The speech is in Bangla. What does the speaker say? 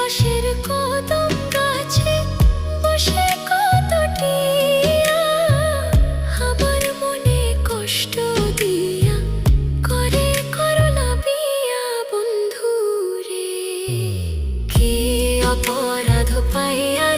পাশের কদম গাছে বসে কত টিয়া আমার মনে কষ্ট দিয়া করে করলা বিয়া বন্ধু রে। কি অপরাধ পাইয়া